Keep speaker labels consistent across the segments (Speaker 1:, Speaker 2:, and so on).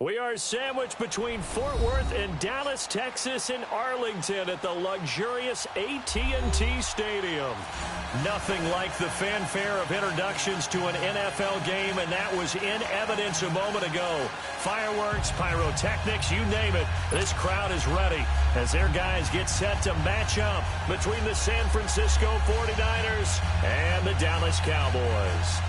Speaker 1: We are sandwiched between Fort Worth and Dallas, Texas, and Arlington at the luxurious AT&T Stadium. Nothing like the fanfare of introductions to an NFL game, and that was in evidence a moment ago. Fireworks, pyrotechnics, you name it. This crowd is ready as their guys get set to match up between the San Francisco 49ers and the Dallas Cowboys.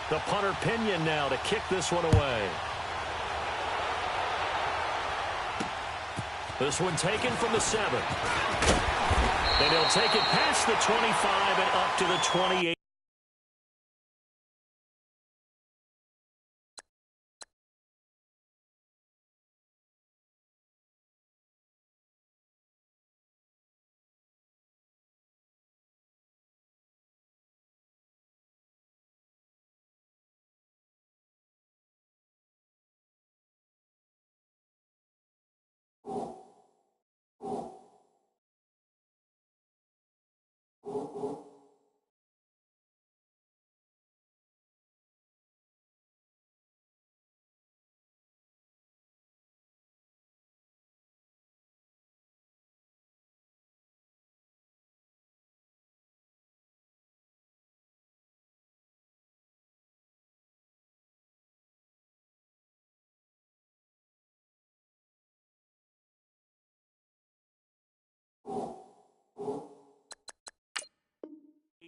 Speaker 1: The punter Pinion now to kick this one away. This one taken from the 7. And he'll take it past the 25 and up to the 28.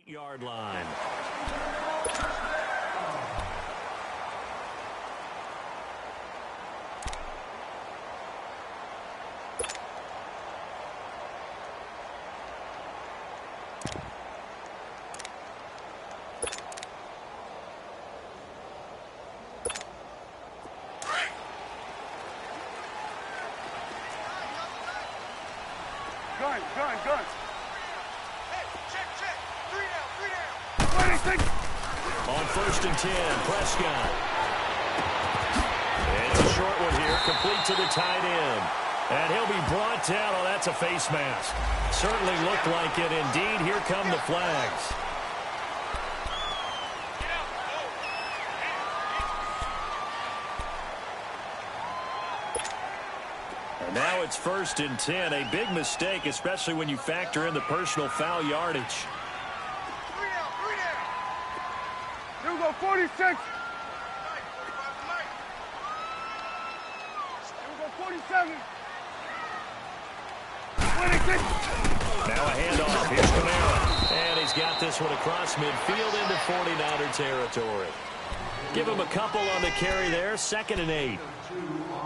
Speaker 1: Yard line.
Speaker 2: Gun.
Speaker 1: On 1st and 10, Prescott. And a short one here, complete to the tight end. And he'll be brought down. Oh, that's a face mask. Certainly looked like it. Indeed, here come the flags. And now it's 1st and 10. A big mistake, especially when you factor in the personal foul yardage.
Speaker 2: 46. Here we go, 47. 26.
Speaker 1: Now a handoff. Here's Kamara. And he's got this one across midfield into 49er territory. Give him a couple on the carry there. 2nd and 8.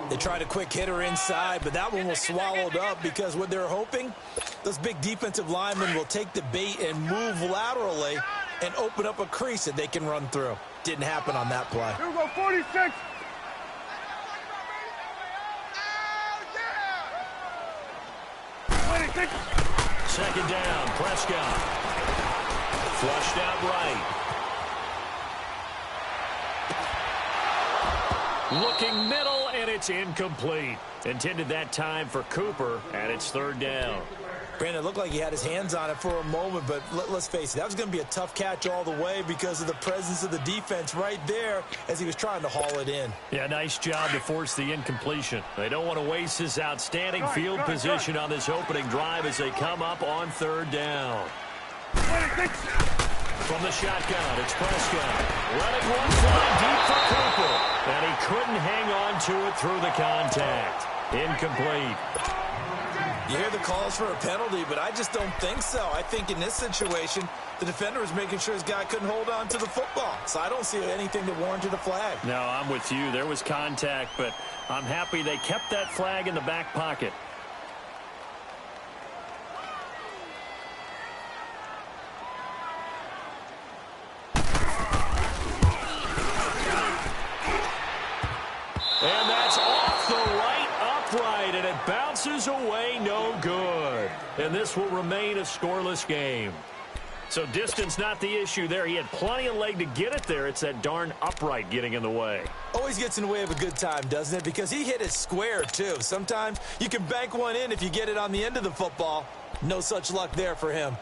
Speaker 3: They tried a quick hitter inside, but that one was swallowed up because what they're hoping, those big defensive linemen will take the bait and move laterally and open up a crease that they can run through. Didn't happen on that play.
Speaker 2: Here we go, 46.
Speaker 1: Second down, Prescott. Flushed out right. Looking middle, and it's incomplete. Intended that time for Cooper, and it's 3rd down.
Speaker 3: Brandon, it looked like he had his hands on it for a moment, but let's face it, that was going to be a tough catch all the way because of the presence of the defense right there as he was trying to haul it in.
Speaker 1: Yeah, nice job to force the incompletion. They don't want to waste his outstanding field position on this opening drive as they come up on 3rd down. From the shotgun, it's Prescott. Letting one fly deep for Cooper. And he couldn't hang on to it through the contact. Incomplete.
Speaker 3: You hear the calls for a penalty, but I just don't think so. I think in this situation, the defender was making sure his guy couldn't hold on to the football. So I don't see anything that warranted a flag.
Speaker 1: No, I'm with you. There was contact, but I'm happy they kept that flag in the back pocket. And that's off the right upright, and it bounces away no good. and this will remain a scoreless game. So distance not the issue there. He had plenty of leg to get it there. It's that darn upright getting in the way.
Speaker 3: Always gets in the way of a good time, doesn't it? Because he hit it square, too. Sometimes you can bank one in if you get it on the end of the football. No such luck there for him.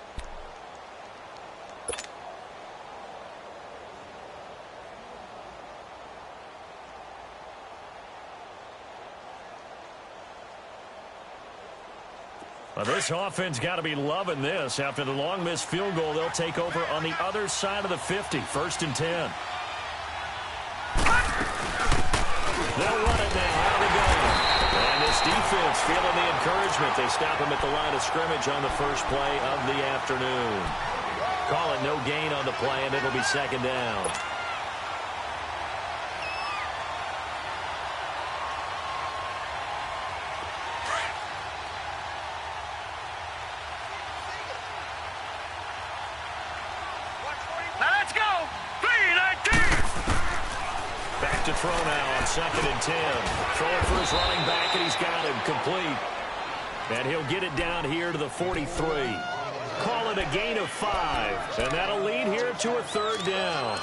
Speaker 1: Well, this offense got to be loving this. After the long missed field goal, they'll take over on the other side of the 50, 1st and 10. They'll run it now out of the gun. And this defense feeling the encouragement. They stop him at the line of scrimmage on the first play of the afternoon. Call it no gain on the play, and it'll be 2nd down. To throw now on 2nd and 10. Throwing for his running back, and he's got him complete. And he'll get it down here to the 43. Call it a gain of 5. And that'll lead here to a 3rd down.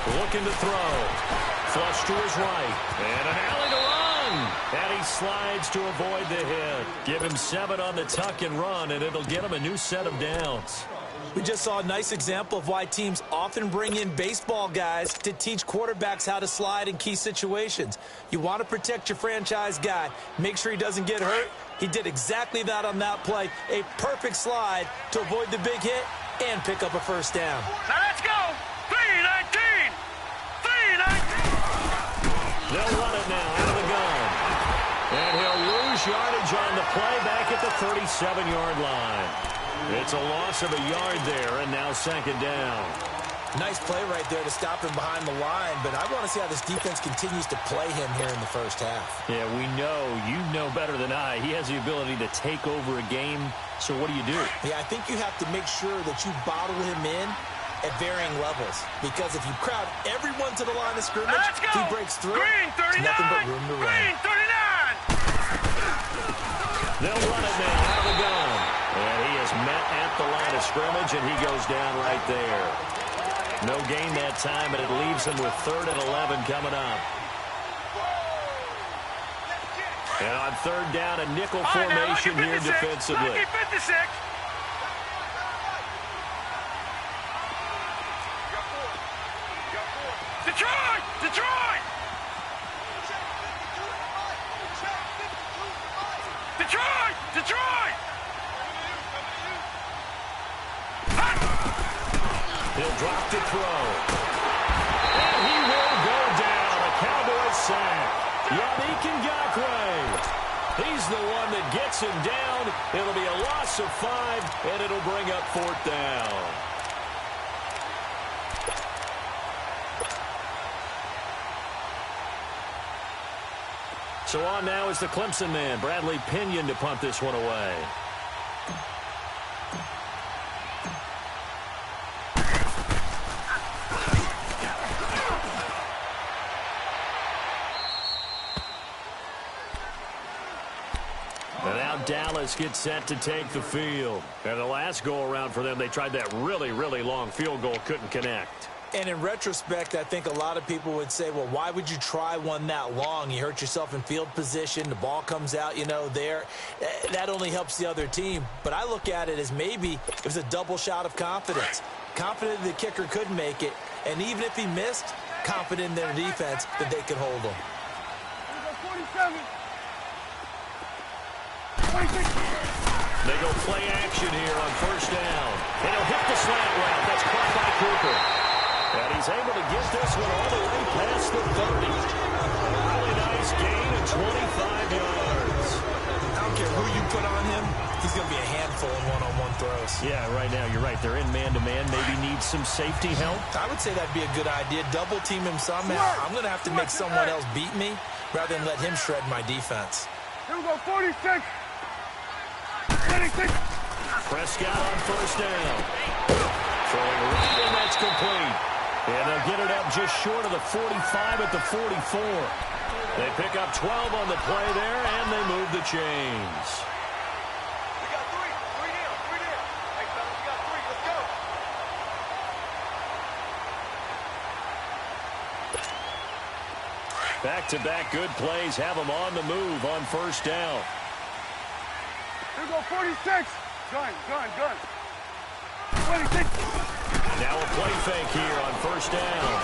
Speaker 1: Looking to throw. Flush to his right. And an alley to run. And he slides to avoid the hit. Give him 7 on the tuck and run, and it'll get him a new set of downs.
Speaker 3: We just saw a nice example of why teams often bring in baseball guys to teach quarterbacks how to slide in key situations. You want to protect your franchise guy. Make sure he doesn't get hurt. He did exactly that on that play. A perfect slide to avoid the big hit and pick up a 1st down.
Speaker 2: Now let's go. 3-19. 3-19.
Speaker 1: They'll run it now out of the gun. And he'll lose yardage on the play back at the 37-yard line. It's a loss of a yard there, and now 2nd down.
Speaker 3: Nice play right there to stop him behind the line, but I want to see how this defense continues to play him here in the 1st half.
Speaker 1: Yeah, we know. You know better than I. He has the ability to take over a game, so what do you do?
Speaker 3: Yeah, I think you have to make sure that you bottle him in at varying levels, because if you crowd everyone to the line of scrimmage, if he breaks through, it's nothing but room to run.
Speaker 2: Green 39.
Speaker 1: They'll run it now out of the gun. And he is met at the line of scrimmage, and he goes down right there. No gain that time, and it leaves him with 3rd and 11 coming up. And on 3rd down, a nickel formation here defensively.
Speaker 2: Detroit! Detroit! Detroit! Detroit!
Speaker 1: He'll drop to throw. And he will go down. A Cowboys sack. Yannick Ngakoue. He's the one that gets him down. It'll be a loss of 5, and it'll bring up 4th down. So on now is the Clemson man, Bradley Pinion, to punt this one away. And now Dallas gets set to take the field. And the last go-around for them, they tried that really, really long field goal, couldn't connect.
Speaker 3: And in retrospect, I think a lot of people would say, well, why would you try one that long? You hurt yourself in field position. The ball comes out, you know, there. That only helps the other team. But I look at it as maybe it was a double shot of confidence. Confident the kicker could make it. And even if he missed, confident in their defense that they could hold him.
Speaker 2: 47. 26.
Speaker 1: They go play action here on 1st down. And he'll hit the slant route. That's caught by Cooper. And he's able to get this one all the way past the 30. Really nice gain of 25 yards.
Speaker 3: I don't care who you put on him, he's going to be a handful in one-on-one throws.
Speaker 1: Yeah, right now, you're right. They're in man-to-man. Maybe need some safety help.
Speaker 3: I would say that'd be a good idea. Double team him somehow. I'm going to have to make someone else beat me rather than let him shred my defense.
Speaker 2: Here we go, 46. 26.
Speaker 1: Prescott on first down. Throwing right, and that's complete. And they'll get it up just short of the 45 at the 44. They pick up 12 on the play there, and they move the chains.
Speaker 2: We got three. Three down. Three down. Hey, fellas, we got three. Let's go.
Speaker 1: Back-to-back good plays have them on the move on first down.
Speaker 2: Here we go, 46. Gun. 26.
Speaker 1: Now a play fake here on first down.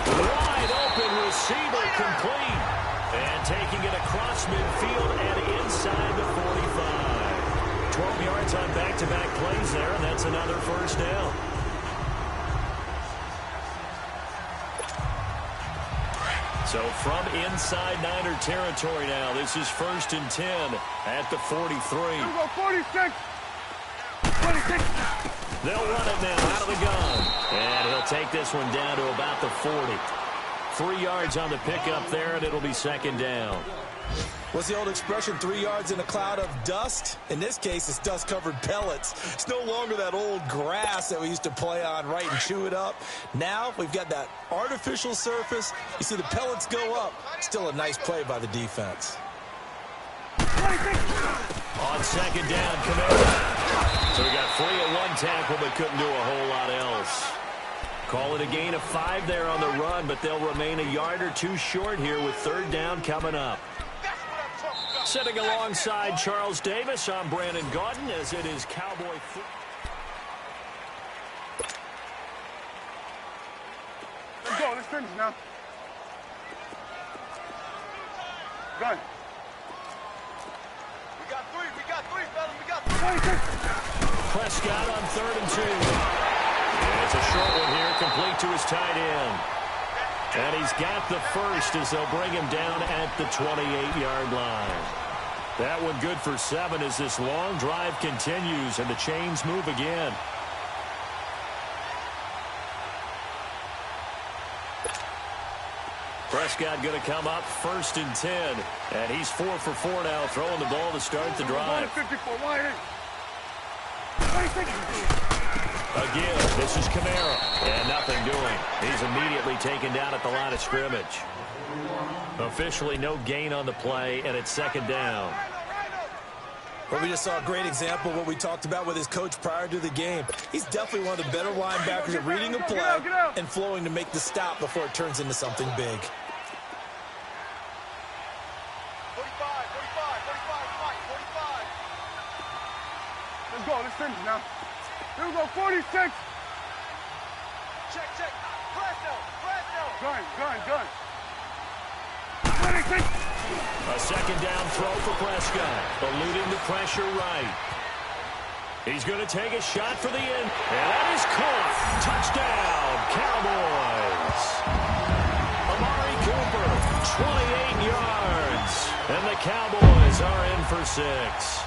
Speaker 1: Wide open receiver complete. And taking it across midfield and inside the 45. 12 yards on back-to-back plays there, and that's another first down. So from inside Niner territory now, this is 1st and 10 at the 43.
Speaker 2: Here we go, 46. 26.
Speaker 1: They'll run it now out of the gun. And he'll take this one down to about the 40. 3 yards on the pickup there, and it'll be second down.
Speaker 3: What's the old expression, 3 yards in a cloud of dust? In this case, it's dust-covered pellets. It's no longer that old grass that we used to play on, right, and chew it up. Now we've got that artificial surface. You see the pellets go up. Still a nice play by the defense.
Speaker 2: 26.
Speaker 1: On second down, Camaro. So we got 3 at one tackle, but couldn't do a whole lot else. Call it a gain of 5 there on the run, but they'll remain a yard or two short here with third down coming up. Sitting alongside Charles Davis, I'm Brandon Gaudin as it is Cowboy football.
Speaker 2: Let's go. Let's finish now. Gun. We got three, fellas. We got three. 26.
Speaker 1: Prescott on 3rd and 2. And it's a short one here, complete to his tight end. And he's got the first as they'll bring him down at the 28-yard line. That one good for 7 as this long drive continues and the chains move again. Prescott going to come up 1st and 10. And he's 4 for 4 now, throwing the ball to start the drive.
Speaker 2: 54 wide in. 26.
Speaker 1: Again, this is Camaro, and nothing doing. He's immediately taken down at the line of scrimmage. Officially no gain on the play, and it's second down.
Speaker 3: Well, we just saw a great example of what we talked about with his coach prior to the game. He's definitely one of the better linebackers at reading a play and flowing to make the stop before it turns into something big.
Speaker 2: 45. Let's go. Let's finish now. Here we go, 46. Check. Gun. 26.
Speaker 1: A second down throw for Prescott, eluding the pressure right. He's going to take a shot for the end, and that is caught. Touchdown, Cowboys. Amari Cooper, 28 yards, and the Cowboys are in for 6.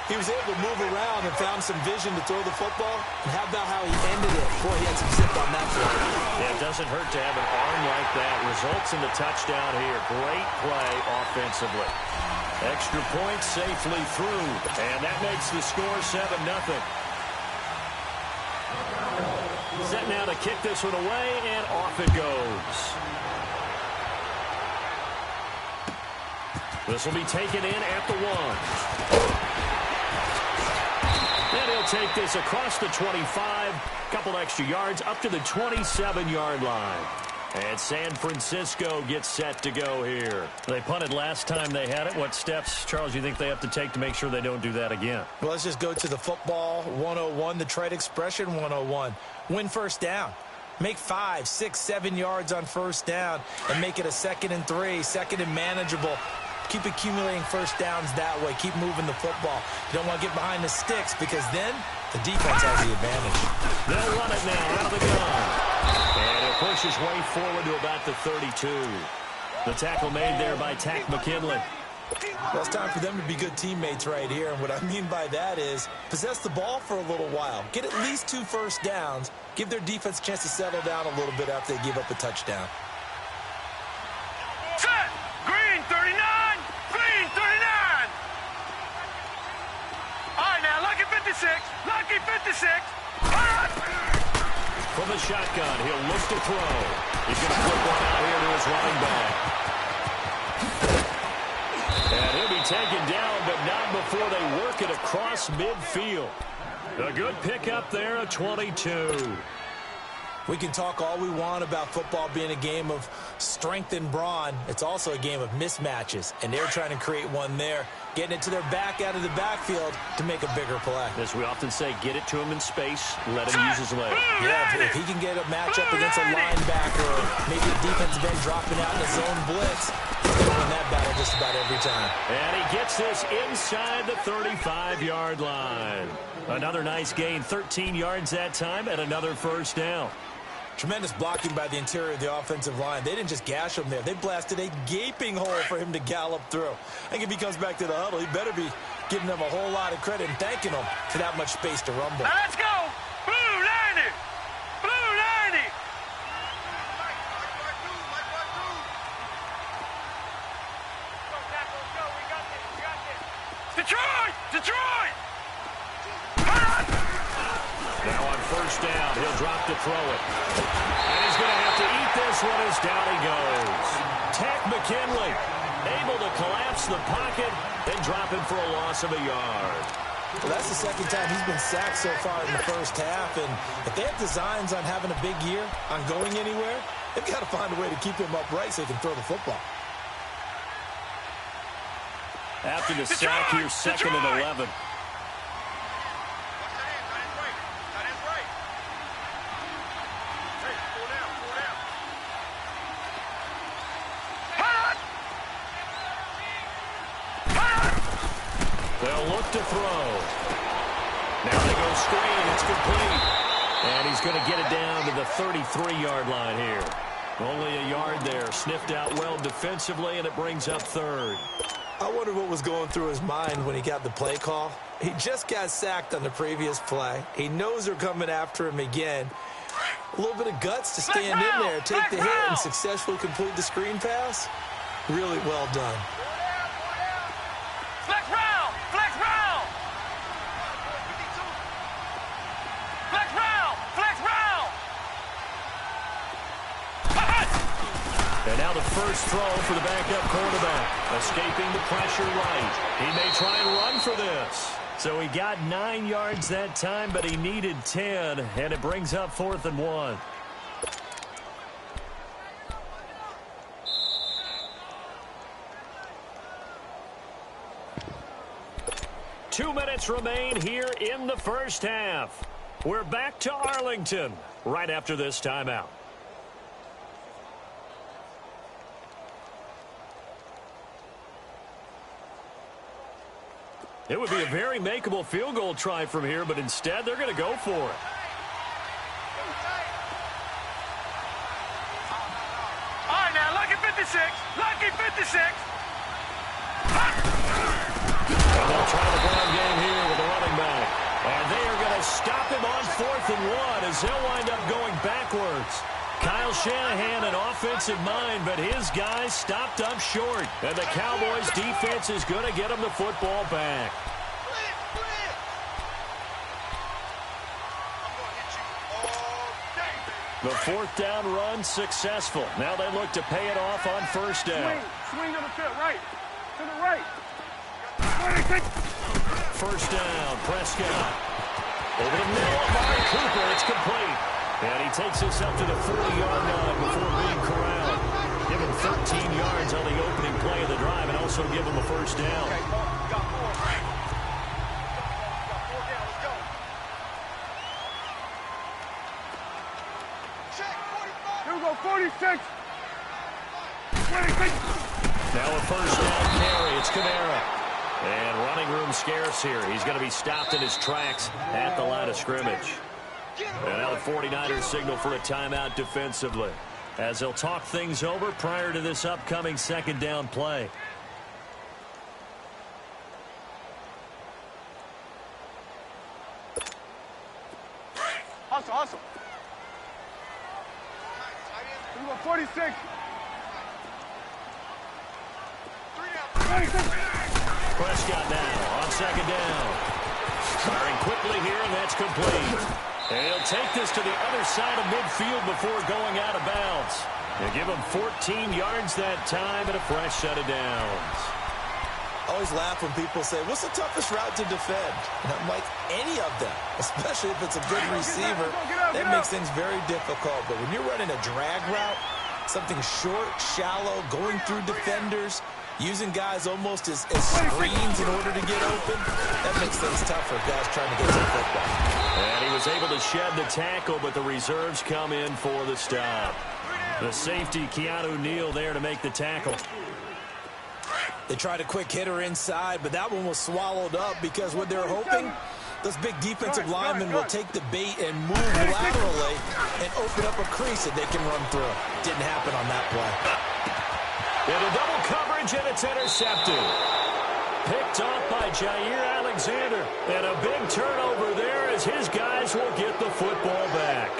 Speaker 3: He was able to move around and found some vision to throw the football. And how about how he ended it before he had some zip on that play?
Speaker 1: Yeah, it doesn't hurt to have an arm like that. Results in the touchdown here. Great play offensively. Extra point safely through. And that makes the score 7-0. Set now to kick this one away, and off it goes. This will be taken in at the 1. And he'll take this across the 25, couple extra yards up to the 27-yard line. And San Francisco gets set to go here. They punted last time they had it. What steps, Charles, you think they have to take to make sure they don't do that again?
Speaker 3: Well, let's just go to the football 101, the trade expression 101. Win first down. Make 5, 6, 7 yards on first down and make it a 2nd and 3, 2nd and manageable. Keep accumulating first downs that way. Keep moving the football. You don't want to get behind the sticks because then the defense has the advantage.
Speaker 1: They'll run it now out of the gun. And he'll push his way forward to about the 32. The tackle made there by Tack McKinley.
Speaker 3: Well, it's time for them to be good teammates right here. And what I mean by that is possess the ball for a little while. Get at least 2 first downs. Give their defense a chance to settle down a little bit after they give up a touchdown.
Speaker 2: Set! Green 39! Green 39! All right, now, lucky 56. Lucky 56.
Speaker 1: From the shotgun, he'll look to throw. He's going to flip one out here to his running back. And he'll be taken down, but not before they work it across midfield. A good pickup there, a 22.
Speaker 3: We can talk all we want about football being a game of strength and brawn. It's also a game of mismatches, and they're trying to create one there, getting it to their back out of the backfield to make a bigger play.
Speaker 1: As we often say, get it to him in space, let him use his leg.
Speaker 3: Yeah, if he can get a matchup against a linebacker or maybe a defensive end dropping out in a zone blitz, he'll win that battle just about every time.
Speaker 1: And he gets this inside the 35-yard line. Another nice gain, 13 yards that time, and another first down.
Speaker 3: Tremendous blocking by the interior of the offensive line. They didn't just gash him there. They blasted a gaping hole for him to gallop through. I think if he comes back to the huddle, he better be giving them a whole lot of credit and thanking them for that much space to rumble.
Speaker 2: Now let's go! Blue 90! Blue 90! Detroit! Detroit!
Speaker 1: Now on first down, he'll drop to throw it. And he's going to have to eat this one as down he goes. Tech McKinley able to collapse the pocket and drop him for a loss of a yard.
Speaker 3: Well, that's the second time he's been sacked so far in the first half. And if they have designs on having a big year, on going anywhere, they've got to find a way to keep him upright so he can throw the football.
Speaker 1: After the sack, here's second and 11. They'll look to throw. Now they go screen. It's complete. And he's going to get it down to the 33-yard line here. Only a yard there. Sniffed out well defensively, and it brings up third.
Speaker 3: I wonder what was going through his mind when he got the play call. He just got sacked on the previous play. He knows they're coming after him again. A little bit of guts to stand in there, take the hit, and successfully complete the screen pass. Really well done.
Speaker 2: Flex round! Flex round! Flex round! Flex round!
Speaker 1: And now the first throw for the backup quarterback. Escaping the pressure right. He may try and run for this. So he got 9 yards that time, but he needed 10, and it brings up 4th and 1. Two minutes remain here in the first half. We're back to Arlington right after this timeout. It would be a very makeable field goal try from here, but instead they're going to go for it.
Speaker 2: All right, now, lucky 56. Lucky 56.
Speaker 1: And they'll try the ground game here with the running back. And they are going to stop him on 4th and 1 as they'll wind up going backwards. Kyle Shanahan, an offensive mind, but his guys stopped up short. And the Cowboys' defense is going to get them the football back. The 4th down run successful. Now they look to pay it off on first down.
Speaker 2: Swing on the field, right. To the right.
Speaker 1: First down, Prescott. Over the middle, Amari Cooper, it's complete. And he takes this up to the 40-yard line before being corralled. Give him 13 yards on the opening play of the drive and also give him a first down.
Speaker 2: Here we go, 46.
Speaker 1: Now a first down carry. It's Kamara. And running room scarce here. He's going to be stopped in his tracks at the line of scrimmage. And now the 49ers signal for a timeout defensively as they'll talk things over prior to this upcoming second down play.
Speaker 2: Hustle, hustle. We got 46. 46.
Speaker 1: Prescott now on second down. Firing quickly here, and that's complete. And he'll take this to the other side of midfield before going out of bounds. They'll give him 14 yards that time and a fresh set of downs.
Speaker 3: I always laugh when people say, what's the toughest route to defend? And I'm like, any of them, especially if it's a good receiver. That makes things very difficult. But when you're running a drag route, something short, shallow, going through defenders, using guys almost as screens in order to get open, that makes things tough for guys trying to get to the football.
Speaker 1: And he was able to shed the tackle, but the reserves come in for the stop. The safety, Keanu Neal, there to make the tackle.
Speaker 3: They tried a quick hitter inside, but that one was swallowed up because what they're hoping, those big defensive linemen will take the bait and move laterally and open up a crease that they can run through. Didn't happen on that play.
Speaker 1: Into double coverage, and it's intercepted. Picked off by Jair Alexander. And a big turnover there as his guys will get the football back.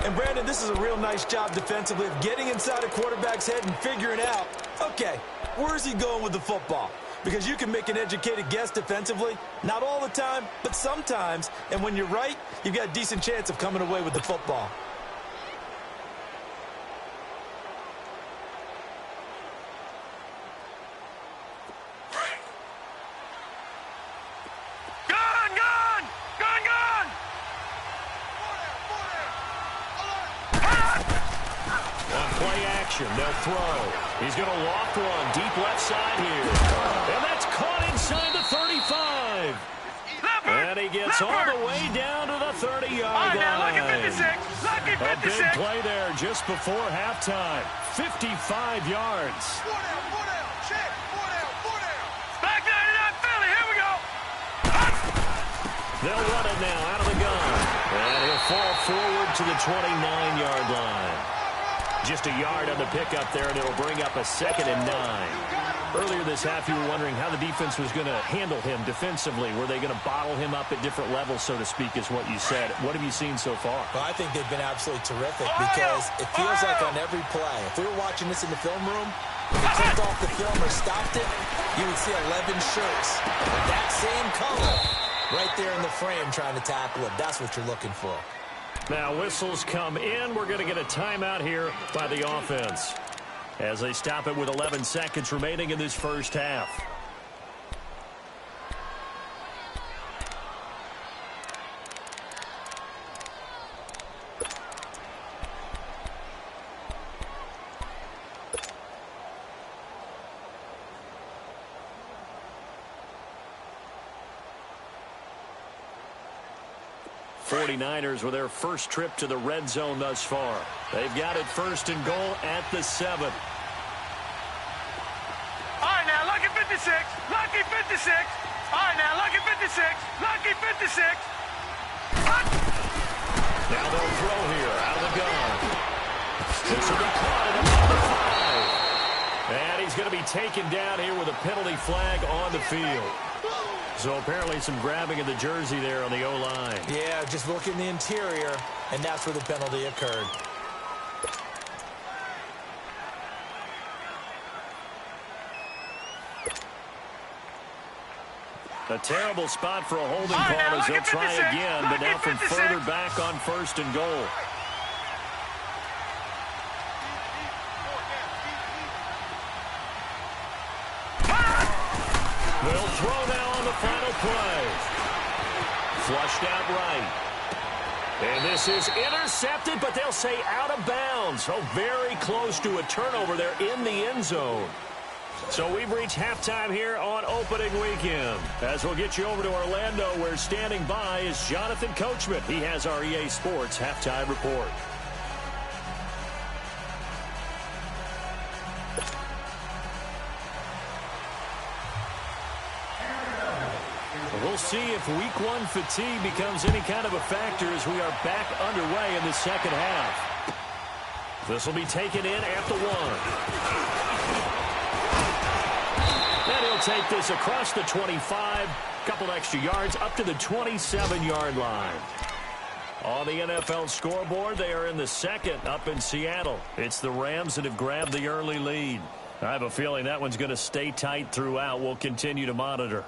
Speaker 3: And, Brandon, this is a real nice job defensively of getting inside a quarterback's head and figuring out, okay, where is he going with the football? Because you can make an educated guess defensively. Not all the time, but sometimes. And when you're right, you've got a decent chance of coming away with the football.
Speaker 1: They'll throw. He's going to loft one deep left side here. And that's caught inside the 35. And he gets all the way down to the 30-yard line.
Speaker 2: Now, lucky 56. Lucky 56.
Speaker 1: A big play there just before halftime. 55 yards.
Speaker 2: Four down. Check. Four down. Back 99 Philly. Here we go.
Speaker 1: They'll run it now out of the gun. And he'll fall forward to the 29-yard line. Just a yard on the pickup there, and it'll bring up a 2nd and 9. Earlier this half, you were wondering how the defense was going to handle him defensively. Were they going to bottle him up at different levels, so to speak, is what you said. What have you seen so far?
Speaker 3: Well, I think they've been absolutely terrific because it feels like on every play, if we were watching this in the film room, if we clicked off the film or stopped it, you would see 11 shirts with that same color right there in the frame trying to tackle him. That's what you're looking for.
Speaker 1: Now whistles come in. We're going to get a timeout here by the offense as they stop it with 11 seconds remaining in this first half. '49ers with their first trip to the red zone thus far. They've got it 1st and goal at the 7.
Speaker 2: All right, now, lucky 56. Lucky 56. All right, now, lucky 56. Lucky 56.
Speaker 1: Now they'll throw here out of the gun. This will be caught at about the 5. And he's going to be taken down here with a penalty flag on the field. So apparently some grabbing of the jersey there on the O-line.
Speaker 3: Yeah, just looking the interior, and that's where the penalty occurred.
Speaker 1: A terrible spot for a holding call as they'll try again, but now from further back on 1st and goal. They'll throw now on the final play. Flushed out right. And this is intercepted, but they'll say out of bounds. Oh, very close to a turnover there in the end zone. So we've reached halftime here on opening weekend. As we'll get you over to Orlando, where standing by is Jonathan Coachman. He has our EA Sports halftime report. We'll see if week 1 fatigue becomes any kind of a factor as we are back underway in the second half. This will be taken in at the 1. And he'll take this across the 25, couple extra yards up to the 27-yard line. On the NFL scoreboard, they are in the second up in Seattle. It's the Rams that have grabbed the early lead. I have a feeling that one's going to stay tight throughout. We'll continue to monitor.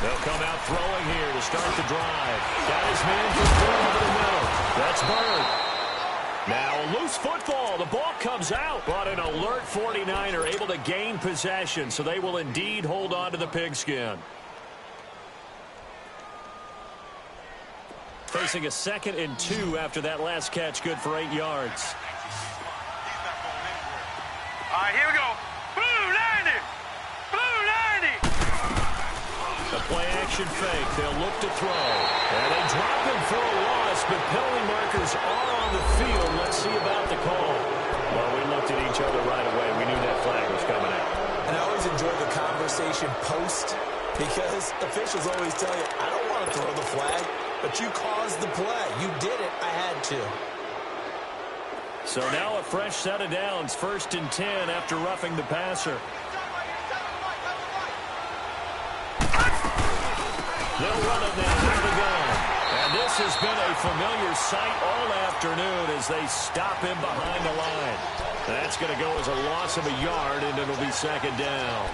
Speaker 1: They'll come out throwing here to start the drive. Got his man through over the middle. That's Bird. Now a loose football. The ball comes out. But an alert 49er able to gain possession, so they will indeed hold on to the pigskin. Facing a 2nd and 2 after that last catch, good for 8 yards.
Speaker 2: All right, here we go. Blue 90! Blue 90!
Speaker 1: The play-action fake. They'll look to throw. And they drop him for a loss, but penalty markers are on the field. Let's see about the call. Well, we looked at each other right away. We knew that flag was coming out.
Speaker 3: And I always enjoy the conversation post because officials always tell you, I don't want to throw the flag, but you caused the play. You did it. I had to.
Speaker 1: So now a fresh set of downs. 1st and 10 after roughing the passer. They'll run it now out of the gun. And this has been a familiar sight all afternoon as they stop him behind the line. That's going to go as a loss of a yard, and it'll be 2nd down.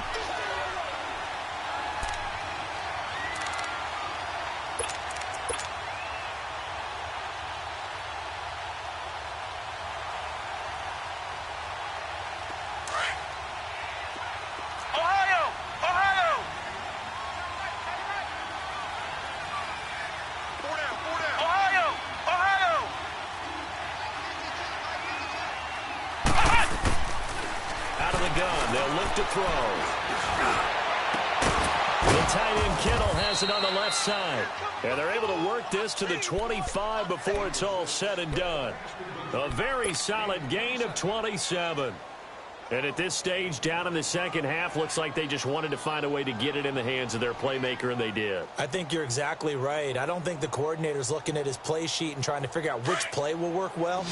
Speaker 1: To throw. The tight end Kittle has it on the left side. And they're able to work this to the 25 before it's all said and done. A very solid gain of 27. And at this stage, down in the second half, looks like they just wanted to find a way to get it in the hands of their playmaker, and they did.
Speaker 3: I think you're exactly right. I don't think the coordinator's looking at his play sheet and trying to figure out which play will work well.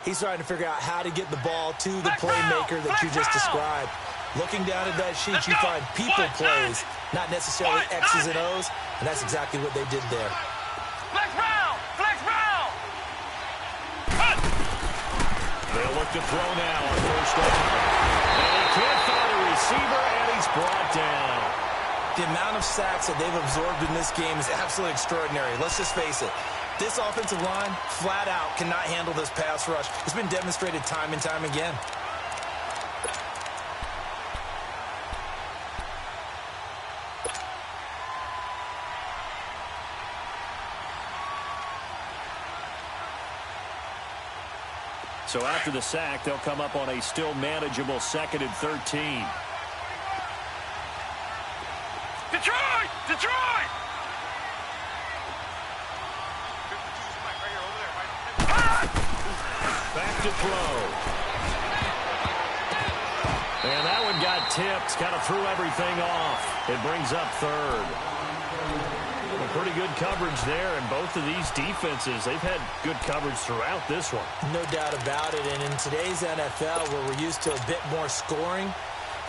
Speaker 3: He's trying to figure out how to get the ball to the playmaker that you just described. Looking down at that sheet, you find people plays, not necessarily X's and O's, and that's exactly what they did there.
Speaker 2: Flex round! Flex round!
Speaker 1: They'll look to throw now on 1st down. And he can't find a receiver, and he's brought down.
Speaker 3: The amount of sacks that they've absorbed in this game is absolutely extraordinary. Let's just face it. This offensive line, flat out, cannot handle this pass rush. It's been demonstrated time and time again.
Speaker 1: So after the sack, they'll come up on a still manageable 2nd and 13.
Speaker 2: Detroit! Detroit!
Speaker 1: Back to throw. And that one got tipped. Kind of threw everything off. It brings up 3rd. Pretty good coverage there, and both of these defenses, they've had good coverage throughout this one.
Speaker 3: No doubt about it, and in today's NFL, where we're used to a bit more scoring,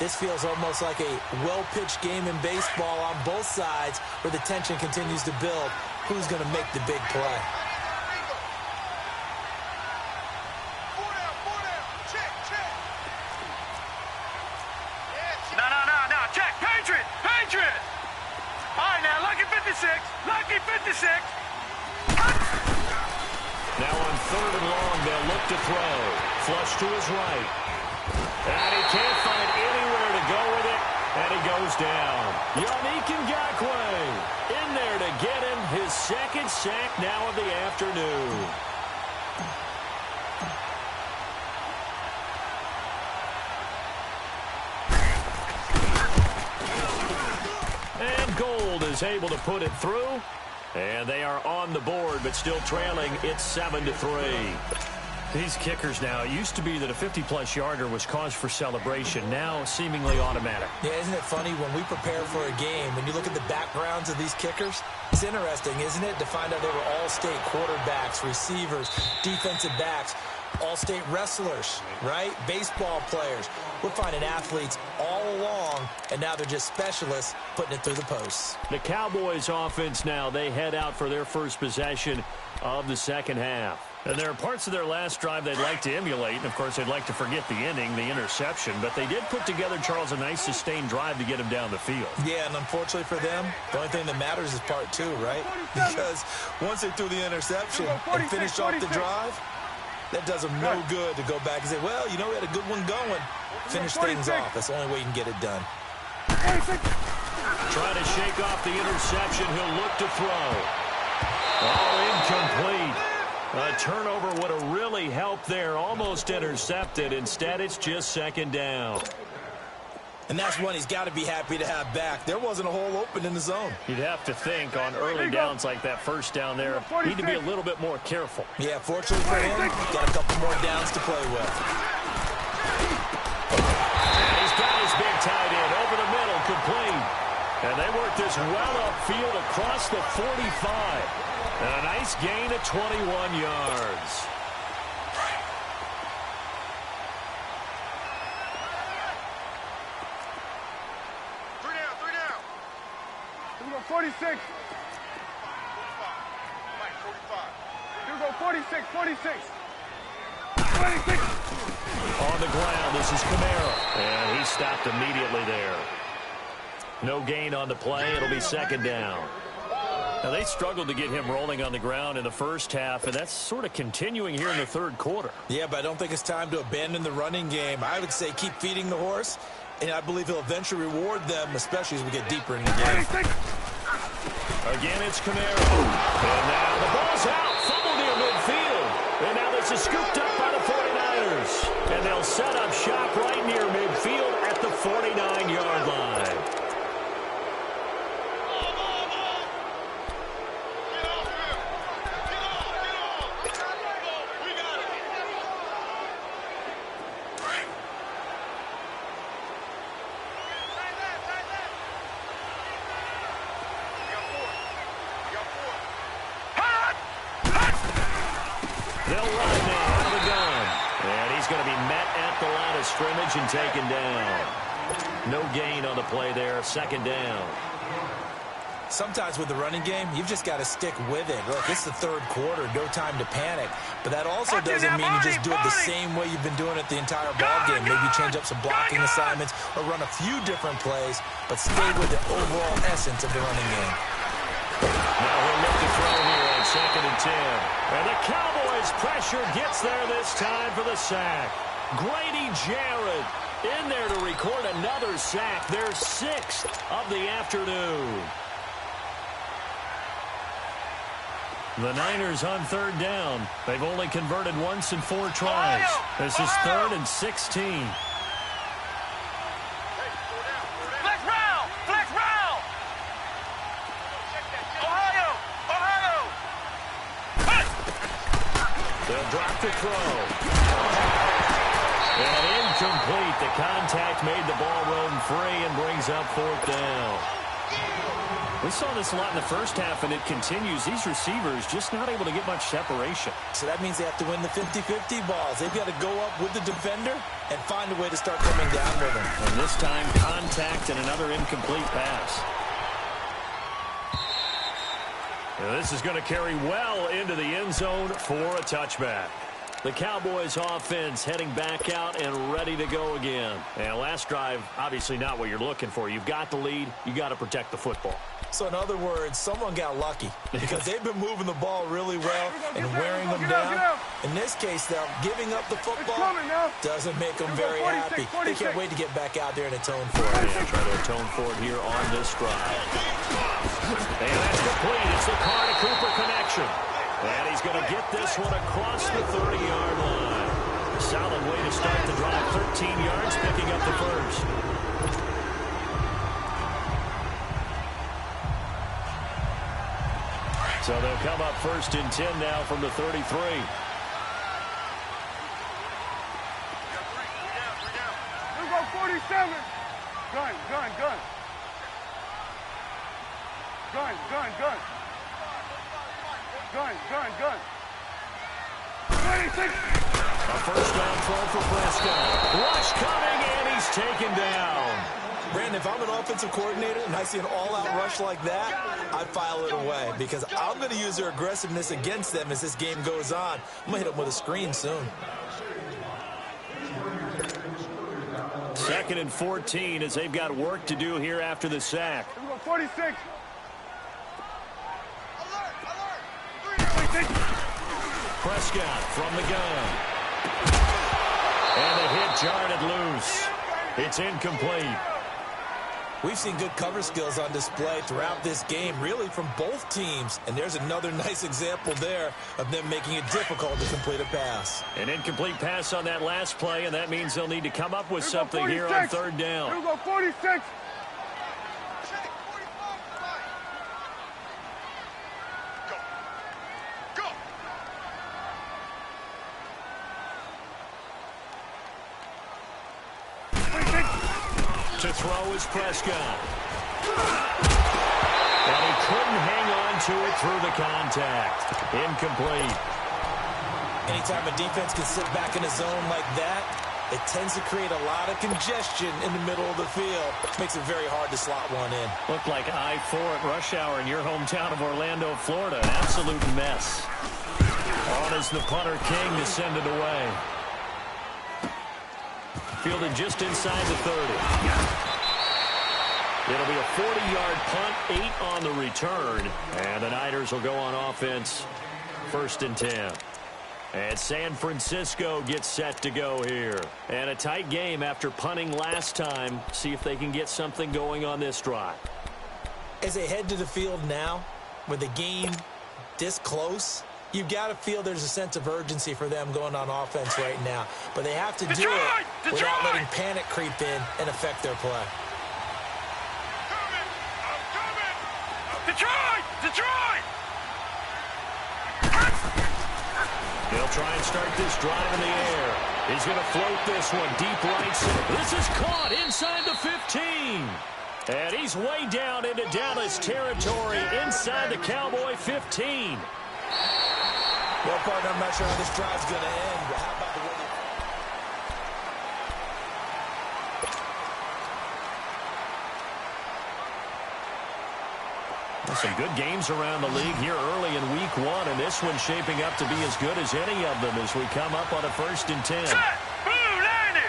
Speaker 3: this feels almost like a well-pitched game in baseball on both sides where the tension continues to build. Who's going to make the big play?
Speaker 2: No, check, Patriot! Patriot! All right, now, lucky 56. Lucky 56.
Speaker 1: Now on 3rd and long, they'll look to throw. Flush to his right. And he can't find anywhere to go with it, and he goes down. Yannick Ngakoue in there to get him his 2nd sack now of the afternoon. Gold is able to put it through, and they are on the board, but still trailing. It's 7-3. These kickers now, it used to be that a 50-plus yarder was cause for celebration. Now, seemingly automatic.
Speaker 3: Yeah, isn't it funny when we prepare for a game, when you look at the backgrounds of these kickers, it's interesting, isn't it, to find out they were all-state quarterbacks, receivers, defensive backs, all-state wrestlers, right? Baseball players. We're finding athletes all along, and now they're just specialists putting it through the posts.
Speaker 1: The Cowboys offense now, they head out for their first possession of the second half. And there are parts of their last drive they'd like to emulate. And, of course, they'd like to forget the inning, the interception. But they did put together, Charles, a nice sustained drive to get him down the field.
Speaker 3: Yeah, and unfortunately for them, the only thing that matters is part two, right? Because once they threw the interception and finished off the drive, that does them no good to go back and say, well, you know, we had a good one going. Finish things off. That's the only way you can get it done.
Speaker 1: Trying to shake off the interception. He'll look to throw. Oh, incomplete. A turnover would have really helped there. Almost intercepted. Instead, it's just second down.
Speaker 3: And that's one he's got to be happy to have back. There wasn't a hole open in the zone.
Speaker 1: You'd have to think on early downs like that first down there, need to be a little bit more careful.
Speaker 3: Yeah, fortunately for him, got a couple more downs to play with.
Speaker 1: And he's got his big tight end over the middle, complete. And they work this well upfield across the 45. And a nice gain of 21 yards.
Speaker 2: Three down. Here we go, 46. 45. 45. Here we go, 46. 26.
Speaker 1: On the ground, this is Camara. And he stopped immediately there. No gain on the play. It'll be second down. Now, they struggled to get him rolling on the ground in the first half, and that's sort of continuing here in the third quarter.
Speaker 3: Yeah, but I don't think it's time to abandon the running game. I would say keep feeding the horse, and I believe he'll eventually reward them, especially as we get deeper in the game.
Speaker 1: Again, it's Camara. And now the ball's out. Fumble near midfield. And now this is scooped up by the 49ers. And they'll set up shop right near midfield at the 49-yard line. Scrimmage and taken down. No gain on the play there. Second down.
Speaker 3: Sometimes with the running game, you've just got to stick with it. Look, it's the third quarter. No time to panic. But that also doesn't mean you just do it the same way you've been doing it the entire ball game. Maybe change up some blocking assignments or run a few different plays, but stay with the overall essence of the running game.
Speaker 1: Now he'll look to throw here on 2nd and 10. And the Cowboys pressure gets there this time for the sack. Grady Jarrett in there to record another sack, their 6th of the afternoon. The Niners on third down. They've only converted once in 4 tries. This is 3rd and 16.
Speaker 2: Flex round. Ohio.
Speaker 1: They'll drop the throw. And incomplete. The contact made the ball roam free and brings up 4th down. We saw this a lot in the first half, and it continues. These receivers just not able to get much separation.
Speaker 3: So that means they have to win the 50-50 balls. They've got to go up with the defender and find a way to start coming down with them.
Speaker 1: And this time, contact and another incomplete pass. And this is going to carry well into the end zone for a touchback. The Cowboys offense heading back out and ready to go again. And last drive, obviously not what you're looking for. You've got the lead. You got to protect the football.
Speaker 3: So in other words, someone got lucky because they've been moving the ball really well and wearing them down. In this case, though, giving up the football doesn't make them very happy. They can't wait to get back out there and atone for it.
Speaker 1: Yeah, try to atone for it here on this drive. And that's complete. It's the Carr to Cooper connection. And he's going to get this one across the 30-yard line. A solid way to start the drive. 13 yards, picking up the first. So they'll come up 1st and 10 now from the 33.
Speaker 2: 47. Gun. Gun. 26.
Speaker 1: A first down throw for Prescott. Rush coming, and he's taken down.
Speaker 3: Brandon, if I'm an offensive coordinator and I see an all-out rush like that, I file it away because I'm going to use their aggressiveness against them as this game goes on. I'm going to hit them with a screen soon.
Speaker 1: 2nd and 14 as they've got work to do here after the sack.
Speaker 2: Here we go, 46.
Speaker 1: Prescott from the gun. And the hit jarred it loose. It's incomplete.
Speaker 3: We've seen good cover skills on display throughout this game, really from both teams. And there's another nice example there of them making it difficult to complete a pass.
Speaker 1: An incomplete pass on that last play, and that means they'll need to come up with something here on 3rd down.
Speaker 2: Here we go, 46.
Speaker 1: To throw is Prescott. And he couldn't hang on to it through the contact. Incomplete.
Speaker 3: Anytime a defense can sit back in a zone like that, it tends to create a lot of congestion in the middle of the field. Makes it very hard to slot one in.
Speaker 1: Looked like I-4 at rush hour in your hometown of Orlando, Florida. An absolute mess. On is the punter King to send it away. Fielded just inside the 30. It'll be a 40-yard punt, 8 on the return. And the Niners will go on offense, 1st and 10. And San Francisco gets set to go here. And a tight game after punting last time. See if they can get something going on this drive.
Speaker 3: As they head to the field now, with the game this close, you've got to feel there's a sense of urgency for them going on offense right now. But they have to do it without letting panic creep in and affect their play.
Speaker 2: Detroit!
Speaker 1: They'll try and start this drive in the air. He's going to float this one deep right center. This is caught inside the 15. And he's way down into Dallas territory inside the Cowboy 15.
Speaker 3: Well, partner, I'm not sure how this drive's going to end, but how about the way
Speaker 1: Some good games around the league here early in week 1, and this one's shaping up to be as good as any of them as we come up on a 1st and 10.
Speaker 2: Set! Blue 90!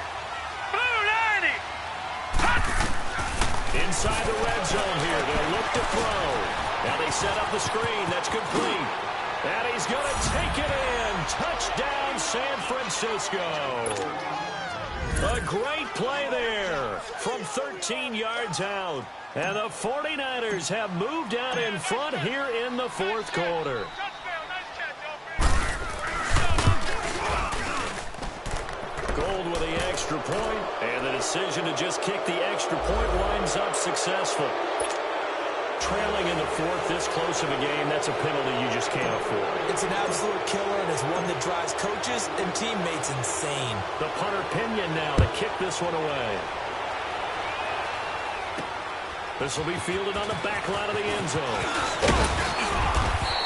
Speaker 2: Blue 90!
Speaker 1: Inside the red zone here, they'll look to throw. Now they set up the screen, that's complete. And he's going to take it in. Touchdown, San Francisco. A great play there from 13 yards out. And the 49ers have moved out in front here in the 4th quarter. Gold with the extra point, and the decision to just kick the extra point winds up successful. Trailing in the 4th, this close of a game, that's a penalty you just can't afford.
Speaker 3: It's an absolute killer, and it's one that drives coaches and teammates insane.
Speaker 1: The punter Pinion now to kick this one away. This will be fielded on the back line of the end zone.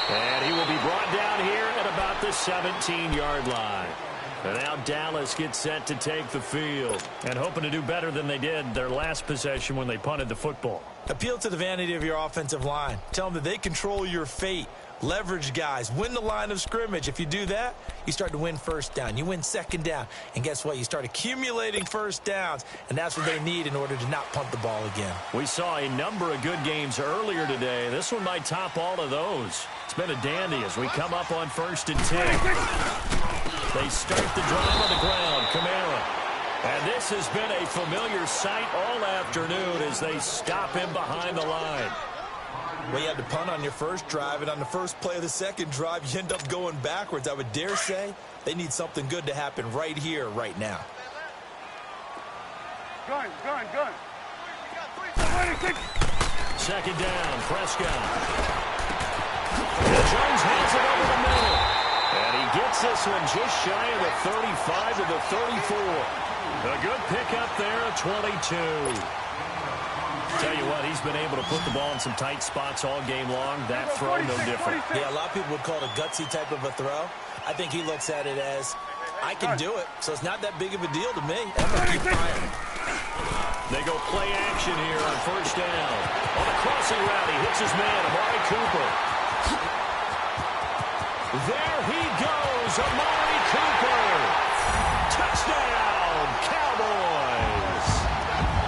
Speaker 1: And he will be brought down here at about the 17-yard line. And now Dallas gets set to take the field. And hoping to do better than they did their last possession when they punted the football.
Speaker 3: Appeal to the vanity of your offensive line. Tell them that they control your fate. Leverage guys. Win the line of scrimmage. If you do that, you start to win 1st down. You win 2nd down. And guess what? You start accumulating 1st downs. And that's what they need in order to not punt the ball again.
Speaker 1: We saw a number of good games earlier today. This one might top all of those. It's been a dandy as we come up on 1st and 10. They start the drive on the ground. Kamara. And this has been a familiar sight all afternoon as they stop him behind the line.
Speaker 3: Well, you had to punt on your first drive, and on the first play of the second drive, you end up going backwards. I would dare say they need something good to happen right here, right now.
Speaker 2: Gun.
Speaker 1: 2nd down, Prescott. And Jones has it over the middle. And he gets this one just shy of the 35 to the 34. A good pickup there at 22. Tell you what, he's been able to put the ball in some tight spots all game long. That throw, no different.
Speaker 3: Yeah, a lot of people would call it a gutsy type of a throw. I think he looks at it as, I can do it, so it's not that big of a deal to me. I'm going to keep firing.
Speaker 1: They go play action here on first down. On the crossing route, he hits his man, Amari Cooper. There he goes, Amari Cooper. Touchdown, Cowboys.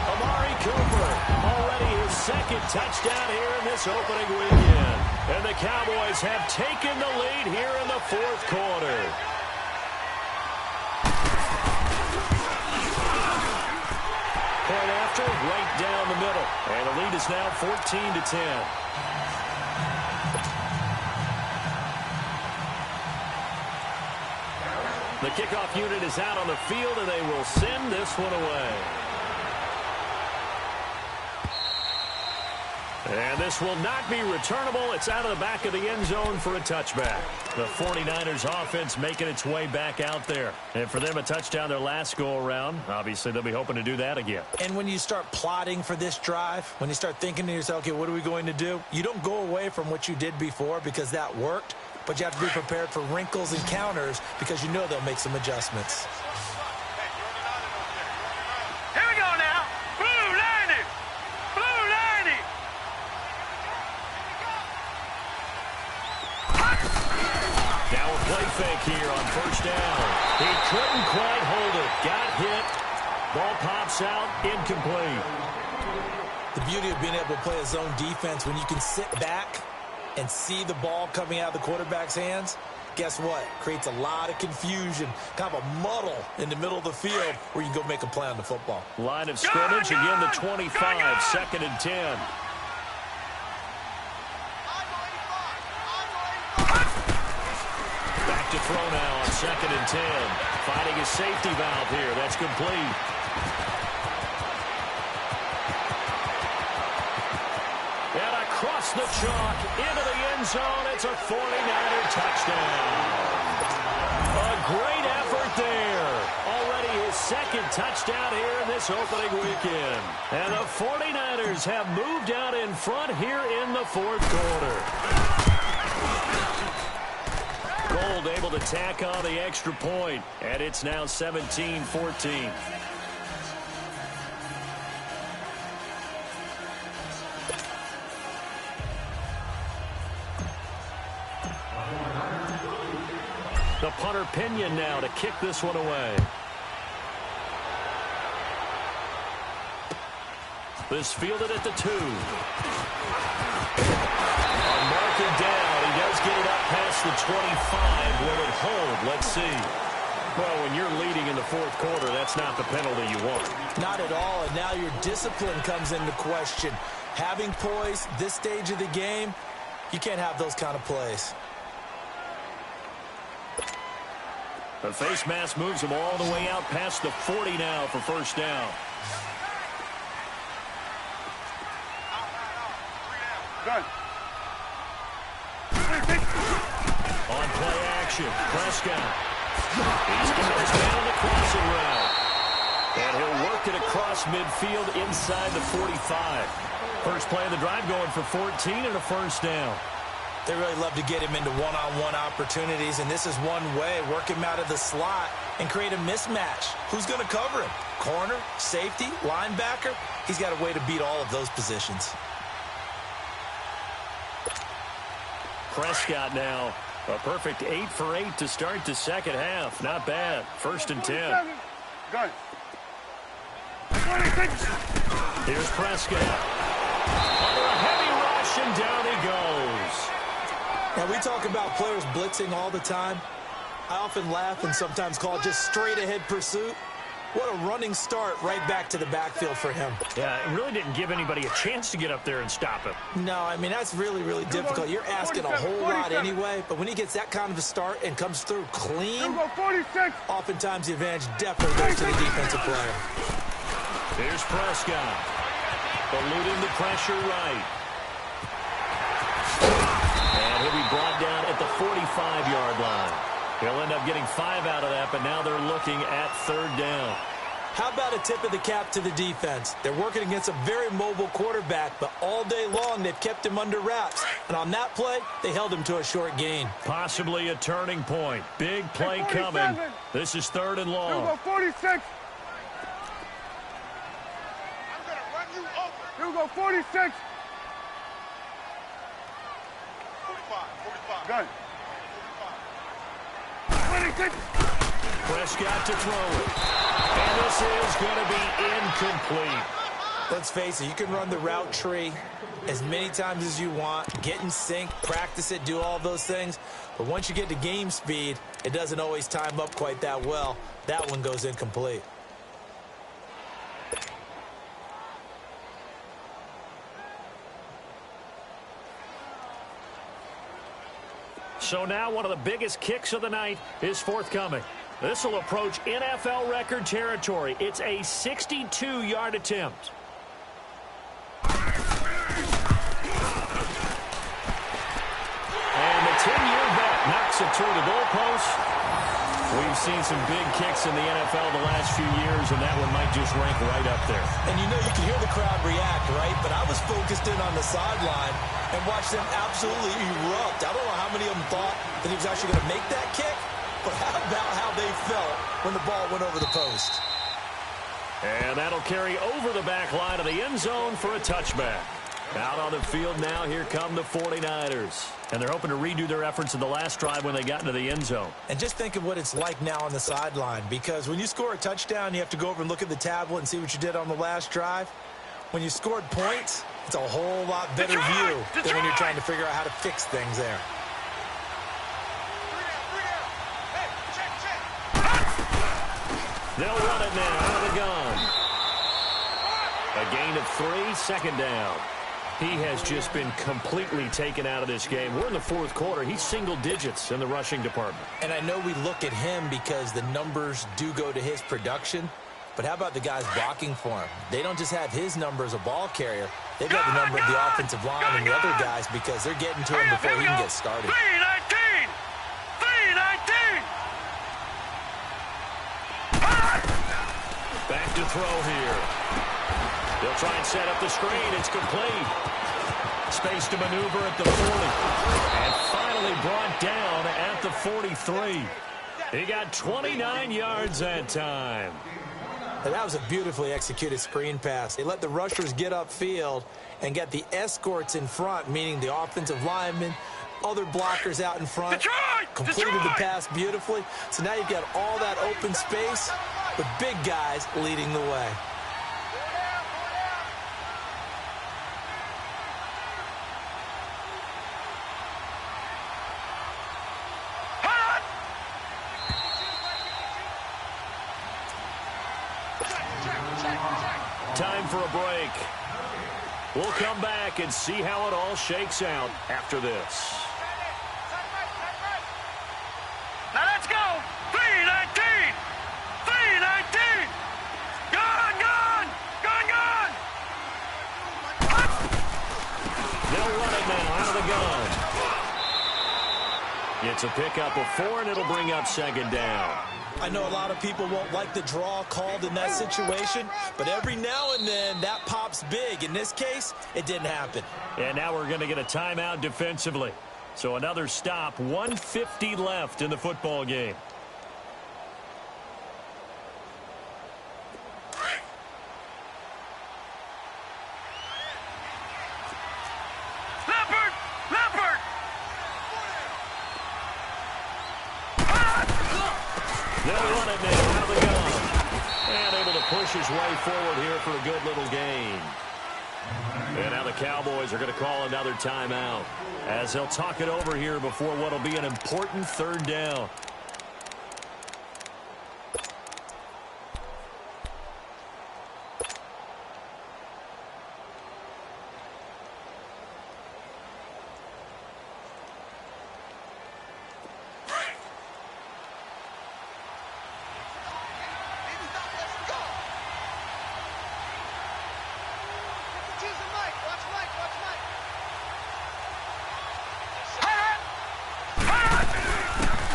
Speaker 1: Amari Cooper, already his second touchdown here in this opening weekend. And the Cowboys have taken the lead here in the fourth quarter. Point after, right down the middle. And the lead is now 14-10. The kickoff unit is out on the field, and they will send this one away. And this will not be returnable. It's out of the back of the end zone for a touchback. The 49ers offense making its way back out there. And for them, a touchdown their last go-around. Obviously, they'll be hoping to do that again.
Speaker 3: And when you start plotting for this drive, when you start thinking to yourself, okay, what are we going to do? You don't go away from what you did before because that worked. But you have to be prepared for wrinkles and counters because you know they'll make some adjustments.
Speaker 2: Here we go now. Blue 90. Blue 90.
Speaker 1: Now a play fake here on first down. He couldn't quite hold it. Got hit. Ball pops out. Incomplete.
Speaker 3: The beauty of being able to play a zone defense when you can sit back and see the ball coming out of the quarterback's hands, guess what? Creates a lot of confusion, kind of a muddle in the middle of the field where you can go make a play on the football.
Speaker 1: Line of scrimmage, again the 25, second and 10. Back to throw now on second and 10. Finding his safety valve here. That's complete. Across the chalk, into the end zone. It's a 49er touchdown. A great effort there. Already his second touchdown here in this opening weekend. And the 49ers have moved out in front here in the fourth quarter. Gold able to tack on the extra point, and it's now 17-14. The punter Pinion now to kick this one away. This fielded at the 2. On marking down, he does get it up past the 25. Will it hold? Let's see. Well, when you're leading in the fourth quarter, that's not the penalty you want.
Speaker 3: Not at all, and now your discipline comes into question. Having poise this stage of the game, you can't have those kind of plays.
Speaker 1: The face mask moves him all the way out past the 40 now for first down.
Speaker 2: Good.
Speaker 1: On play action, Prescott. He's goes down the crossing route. And he'll work it across midfield inside the 45. First play of the drive going for 14 and a first down.
Speaker 3: They really love to get him into one-on-one opportunities, and this is one way. Work him out of the slot and create a mismatch. Who's going to cover him? Corner, safety, linebacker? He's got a way to beat all of those positions.
Speaker 1: Prescott now, a perfect 8 for 8 to start the second half. Not bad. First and 10.
Speaker 2: Good.
Speaker 1: Here's Prescott. Under a heavy rush, and down he goes.
Speaker 3: Now, we talk about players blitzing all the time. I often laugh and sometimes call it just straight-ahead pursuit. What a running start right back to the backfield for him.
Speaker 1: Yeah, it really didn't give anybody a chance to get up there and stop him.
Speaker 3: No, I mean, that's really, really difficult. You're asking a whole lot anyway, but when he gets that kind of a start and comes through clean, oftentimes the advantage definitely goes to the defensive player.
Speaker 1: Here's Prescott. Eluding the pressure right. And he'll be brought down at the 45-yard line. He'll end up getting 5 out of that, but now they're looking at third down.
Speaker 3: How about a tip of the cap to the defense? They're working against a very mobile quarterback, but all day long they've kept him under wraps. And on that play, they held him to a short gain.
Speaker 1: Possibly a turning point. Big play coming. This is 3rd and long.
Speaker 2: Here we go, 46. I'm going to run you over. Here we go, 46. 45. Gun. 26.
Speaker 1: Prescott to throw it. And this is going to be incomplete.
Speaker 3: Let's face it, you can run the route tree as many times as you want, get in sync, practice it, do all those things. But once you get to game speed, it doesn't always time up quite that well. That one goes incomplete.
Speaker 1: So now one of the biggest kicks of the night is forthcoming. This will approach NFL record territory. It's a 62-yard attempt. And the 10-year vet knocks it through the goalpost. We've seen some big kicks in the NFL the last few years, and that one might just rank right up there.
Speaker 3: And you know, you can hear the crowd react, right? But I was focused in on the sideline and watched them absolutely erupt. I don't know how many of them thought that he was actually going to make that kick, but how about how they felt when the ball went over the post?
Speaker 1: And that'll carry over the back line of the end zone for a touchback. Out on the field now, here come the 49ers. And they're hoping to redo their efforts in the last drive when they got into the end zone.
Speaker 3: And just think of what it's like now on the sideline, because when you score a touchdown, you have to go over and look at the tablet and see what you did on the last drive. When you scored points, it's a whole lot better view than when you're trying to figure out how to fix things there.
Speaker 1: They'll run it now out of the gun. A gain of 3, 2nd down. He has just been completely taken out of this game. We're in the 4th quarter. He's single digits in the rushing department.
Speaker 3: And I know we look at him because the numbers do go to his production, but how about the guys blocking for him? They don't just have his number as a ball carrier. They've got the number of the offensive line and the other guys because they're getting to him before he can get started.
Speaker 2: 319! 319!
Speaker 1: Back to throw here. They'll try and set up the screen. It's complete. Space to maneuver at the 40. And finally brought down at the 43. He got 29 yards that time.
Speaker 3: And that was a beautifully executed screen pass. They let the rushers get upfield and get the escorts in front, meaning the offensive linemen, other blockers out in front, completed the pass beautifully. So now you've got all that open space with big guys leading the way.
Speaker 1: Time for a break. We'll come back and see how it all shakes out after this.
Speaker 2: Now let's go! 319! 319! Gun, gun! Gun, gun!
Speaker 1: They'll run it now out of the gun. It's a pickup of 4, and it'll bring up 2nd down.
Speaker 3: I know a lot of people won't like the draw called in that situation, but every now and then that pops big. In this case, it didn't happen.
Speaker 1: And now we're going to get a timeout defensively. So another stop, 1:50 left in the football game.
Speaker 2: Leopard! Leopard!
Speaker 1: They'll run it now out of the gun. And able to push his way forward here for a good little gain. And now the Cowboys are going to call another timeout as they'll talk it over here before what will be an important 3rd down.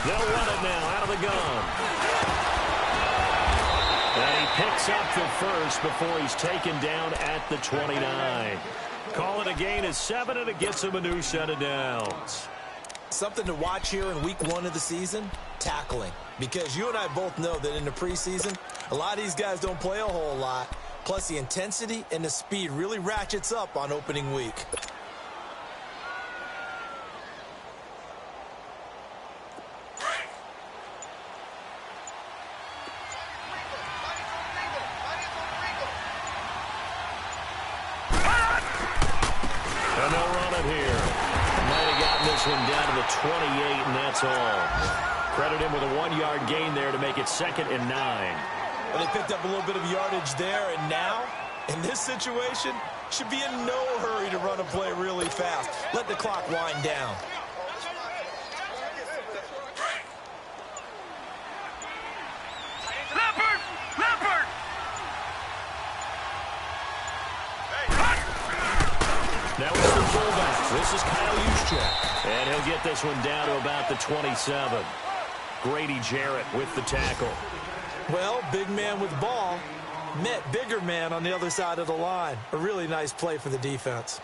Speaker 1: They'll run it now out of the gun. And he picks picks up the first before he's taken down at the 29. Call it a gain of 7, and it gets him a new set of downs.
Speaker 3: Something to watch here in week 1 of the season, tackling. Because you and I both know that in the preseason, a lot of these guys don't play a whole lot. Plus, the intensity and the speed really ratchets up on opening week.
Speaker 1: And they'll run it here. Might have gotten this one down to the 28, and that's all. Credit him with a 1-yard gain there to make it 2nd and 9.
Speaker 3: Well, they picked up a little bit of yardage there, and now, in this situation, should be in no hurry to run a play really fast. Let the clock wind down.
Speaker 2: Leopard! Leopard!
Speaker 1: Now it's the fullback. This is Kyle Juszczyk. And he'll get this one down to about the 27. Grady Jarrett with the tackle.
Speaker 3: Well, big man with ball met bigger man on the other side of the line. A really nice play for the defense.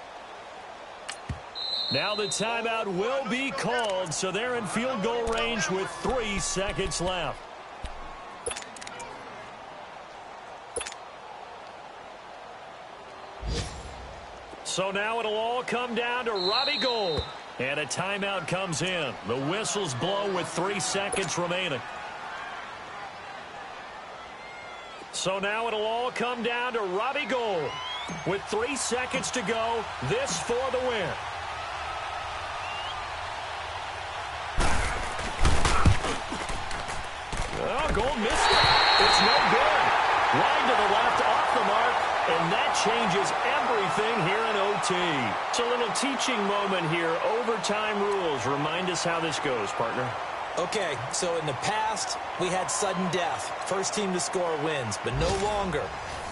Speaker 1: Now the timeout will be called, so they're in field goal range with 3 seconds left. So now it'll all come down to Robbie Gould. And a timeout comes in. The whistles blow with 3 seconds remaining. So now it'll all come down to Robbie Gould. With 3 seconds to go, this for the win. Oh, Gould missed it. It's no good. Line to the left, off the mark. And that changes everything here in OT. It's a little teaching moment here. Overtime rules. Remind us how this goes, partner.
Speaker 3: Okay, so in the past, we had sudden death. First team to score wins, but no longer.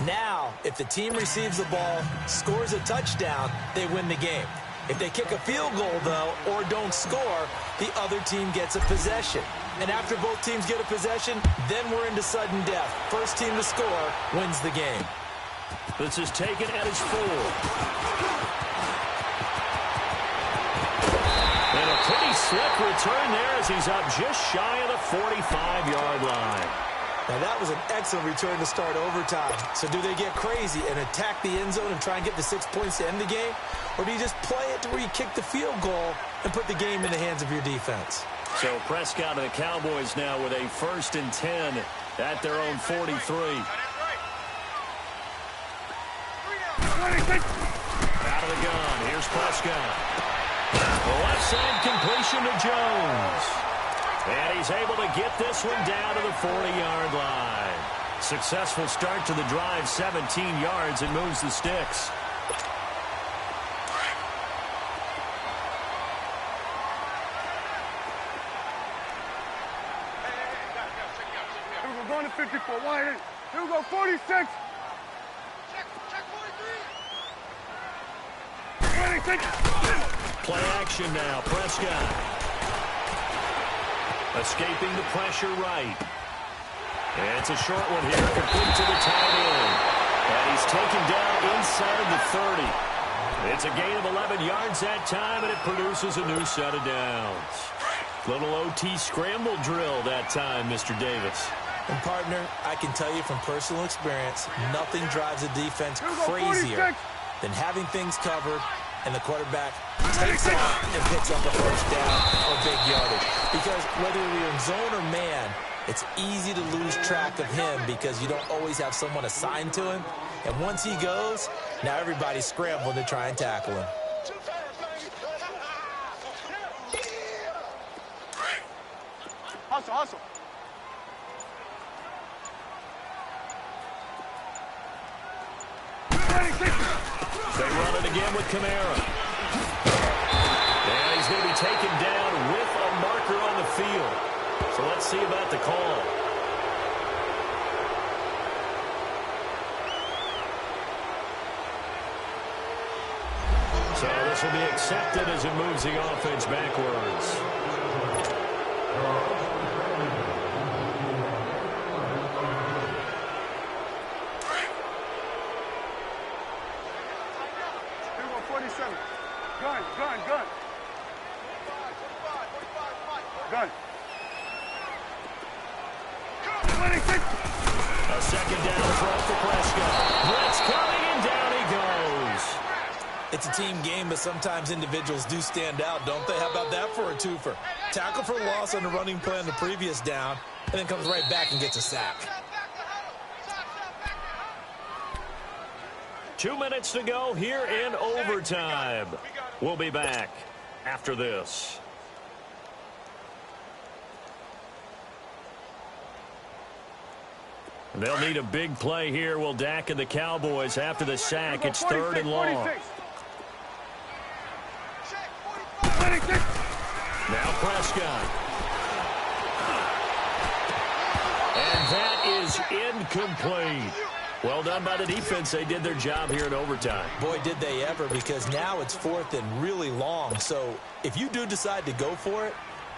Speaker 3: Now, if the team receives the ball, scores a touchdown, they win the game. If they kick a field goal, though, or don't score, the other team gets a possession. And after both teams get a possession, then we're into sudden death. First team to score wins the game.
Speaker 1: This is taken at his 4. And a pretty slick return there as he's up just shy of the 45-yard line.
Speaker 3: Now, that was an excellent return to start overtime. So do they get crazy and attack the end zone and try and get the 6 points to end the game? Or do you just play it to where you kick the field goal and put the game in the hands of your defense?
Speaker 1: So Prescott and the Cowboys now with a 1st and 10 at their own 43. Out of the gun. Here's Prescott. The left side completion to Jones. And he's able to get this one down to the 40-yard line. Successful start to the drive, 17 yards, and moves the sticks.
Speaker 2: Here we go, going to 54. Wide. Here we go, 46. Check 43.
Speaker 1: Play action now. Prescott. Escaping the pressure right. And it's a short one here. Complete to the tight end. And he's taken down inside the 30. It's a gain of 11 yards that time, and it produces a new set of downs. Little OT scramble drill that time, Mr. Davis.
Speaker 3: And, partner, I can tell you from personal experience, nothing drives a defense crazier than having things covered and the quarterback takes off and picks up a first down or big yardage. Because whether you're in zone or man, it's easy to lose track of him because you don't always have someone assigned to him. And once he goes, now everybody's scrambling to try and tackle him.
Speaker 2: Hustle, hustle.
Speaker 1: They run it again with Kamara. And he's going to be taken down with a marker on the field. So let's see about the call. So this will be accepted as it moves the offense backwards.
Speaker 2: 47. Gun. Gun. 26.
Speaker 1: A second down throw for Prescott. Blitz coming, and down he goes.
Speaker 3: It's a team game, but sometimes individuals do stand out, don't they? How about that for a twofer? Tackle for loss on the running play on the previous down, and then comes right back and gets a sack.
Speaker 1: 2 minutes to go here in overtime. We'll be back after this. They'll need a big play here. Will Dak and the Cowboys after the sack. It's 3rd and long.
Speaker 2: 46.
Speaker 1: Now Prescott. And that is incomplete. Well done by the defense. They did their job here in overtime.
Speaker 3: Boy, did they ever, because now it's 4th and really long. So if you do decide to go for it,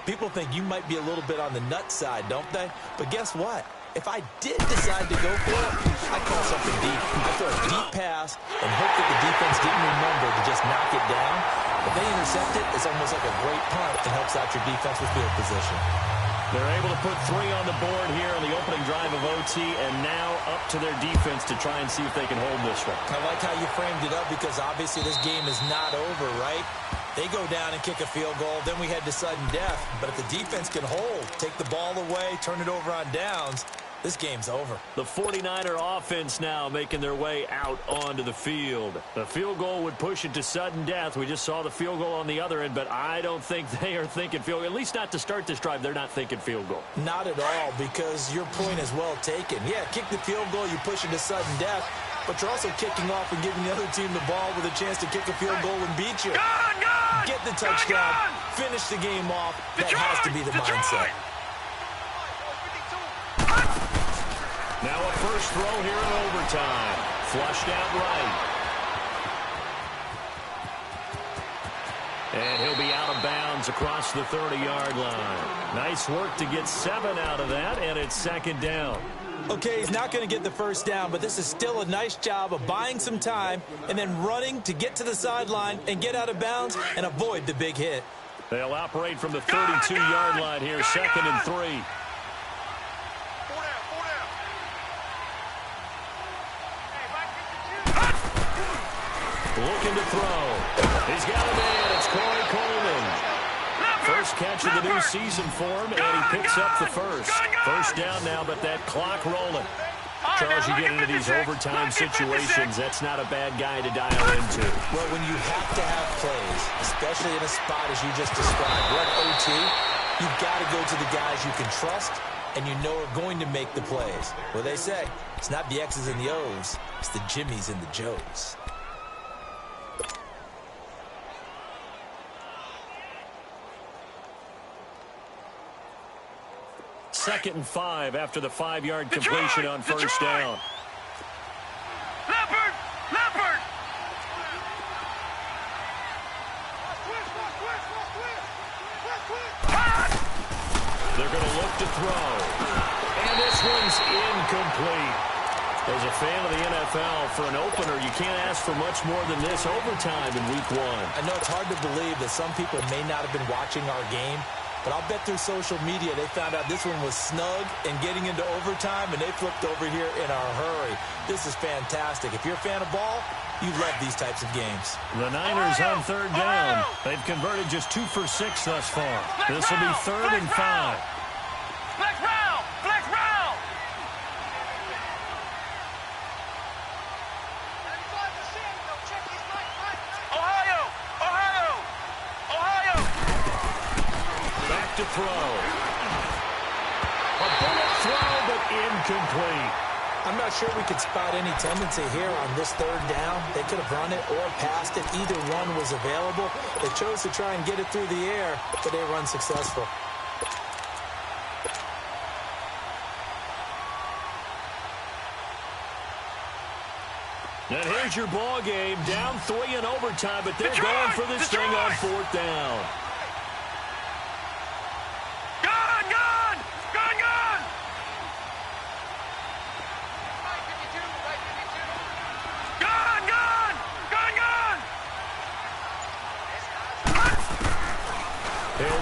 Speaker 3: people think you might be a little bit on the nut side, don't they? But guess what? If I did decide to go for it, I call something deep. I throw a deep pass and hope that the defense didn't remember to just knock it down. If they intercept it, it's almost like a great punt that helps out your defense with field position.
Speaker 1: They're able to put 3 on the board here on the opening drive of OT, and now up to their defense to try and see if they can hold this one.
Speaker 3: I like how you framed it up, because obviously this game is not over, right? They go down and kick a field goal, then we head to sudden death. But if the defense can hold, take the ball away, turn it over on downs, this game's over.
Speaker 1: The 49er offense now making their way out onto the field. The field goal would push it to sudden death. We just saw the field goal on the other end, but I don't think they are thinking field goal. At least not to start this drive. They're not thinking field goal.
Speaker 3: Not at all, because your point is well taken. Yeah, kick the field goal, you push it to sudden death, but you're also kicking off and giving the other team the ball with a chance to kick a field goal and beat you. Get the touchdown, finish the game off. That has to be the mindset.
Speaker 1: Now a first throw here in overtime. Flushed out right. And he'll be out of bounds across the 30-yard line. Nice work to get 7 out of that, and it's 2nd down.
Speaker 3: Okay, he's not going to get the first down, but this is still a nice job of buying some time and then running to get to the sideline and get out of bounds and avoid the big hit.
Speaker 1: They'll operate from the 32-yard line here, 2nd and 3. Looking to throw. He's got a man. It's Corey Coleman. First catch of the new season for him, and he picks up the first. First down now, but that clock rolling. Charles, you get into these overtime situations, that's not a bad guy to dial into.
Speaker 3: Well, when you have to have plays, especially in a spot as you just described, we're at OT, you've got to go to the guys you can trust and you know are going to make the plays. Well, they say, it's not the X's and the O's, it's the Jimmies and the Joes.
Speaker 1: Second and 5 after the 5-yard completion on first down.
Speaker 2: Leopard!
Speaker 1: They're going to look to throw. And this one's incomplete. As a fan of the NFL, for an opener, you can't ask for much more than this overtime in Week 1.
Speaker 3: I know it's hard to believe that some people may not have been watching our game, but I'll bet through social media they found out this one was snug and getting into overtime, and they flipped over here in a hurry. This is fantastic. If you're a fan of ball, you love these types of games.
Speaker 1: The Niners on third down. They've converted just 2 for 6 thus far. This will be 3rd and 5.
Speaker 2: Flex round! Flex round! Ohio!
Speaker 1: Back to throw. A bullet throw, but incomplete.
Speaker 3: I'm not sure we could spot any tendency here on this 3rd down. They could have run it or passed it. Either one was available. They chose to try and get it through the air, but they were unsuccessful.
Speaker 1: And here's your ball game. Down 3 in overtime, but they're going for this thing on 4th down.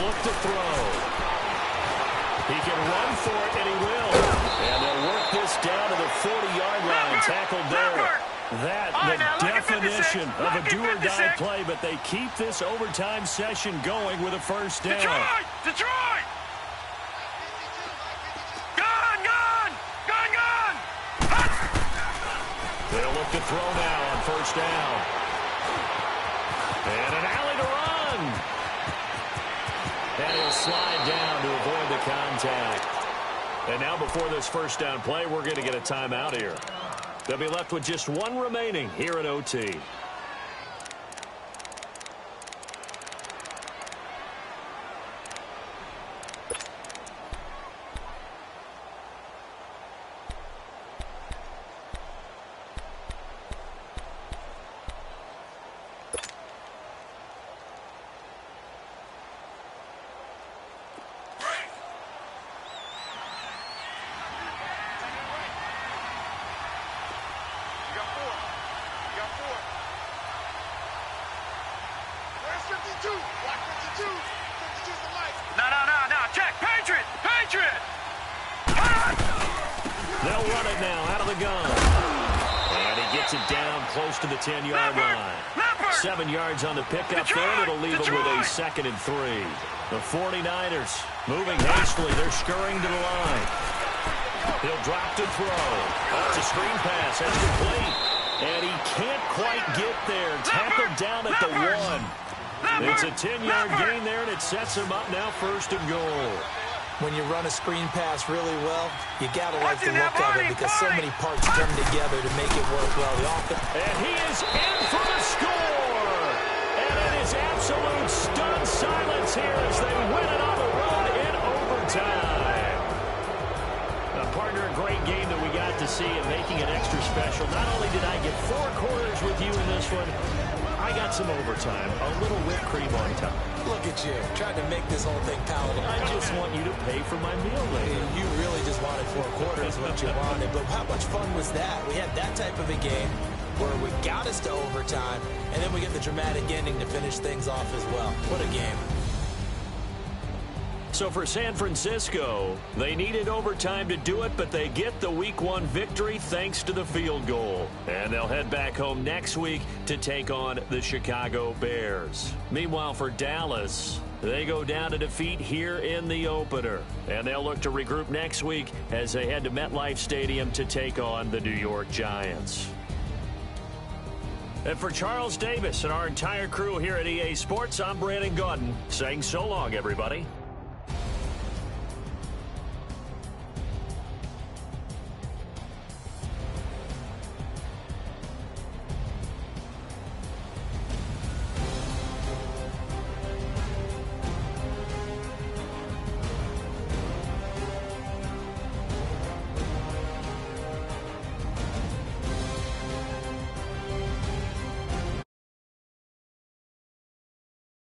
Speaker 1: look to throw. He can run for it, and he will. And they'll work this down to the 40-yard line. Tackled there. That, the definition of a do-or-die play, but they keep this overtime session going with a first down.
Speaker 2: Detroit! Gun!
Speaker 1: They'll look to throw now on first down. And an alley to run. And he'll slide down to avoid the contact. And now before this first down play, we're going to get a timeout here. They'll be left with just one remaining here at OT.
Speaker 2: No. Check. Patriot.
Speaker 1: They'll run it now out of the gun. And he gets it down close to the 10-yard line. 7 yards on the pickup there. It'll leave him with a 2nd and 3. The 49ers moving hastily. They're scurrying to the line. He'll drop to throw. That's a screen pass. That's complete. And he can't quite get there. Tackled down at the 1. It's a 10-yard gain there, and it sets him up now 1st and goal.
Speaker 3: When you run a screen pass really well, you got to like the look of it because so many parts come together to make it work well.
Speaker 1: And he is in for the score. And it is absolute stunned silence here as they win it on the road in overtime. Partner, a great game that we got to see and making it extra special. Not only did I get 4 quarters with you in this one, I got some overtime, a little whipped cream on top.
Speaker 3: Look at you, trying to make this whole thing palatable.
Speaker 1: I just want you to pay for my meal later.
Speaker 3: You really just wanted 4 quarters, what you wanted. But how much fun was that? We had that type of a game where we got us to overtime, and then we get the dramatic ending to finish things off as well. What a game.
Speaker 1: So for San Francisco, they needed overtime to do it, but they get the Week 1 victory thanks to the field goal. And they'll head back home next week to take on the Chicago Bears. Meanwhile, for Dallas, they go down to defeat here in the opener. And they'll look to regroup next week as they head to MetLife Stadium to take on the New York Giants. And for Charles Davis and our entire crew here at EA Sports, I'm Brandon Gaudin saying so long, everybody.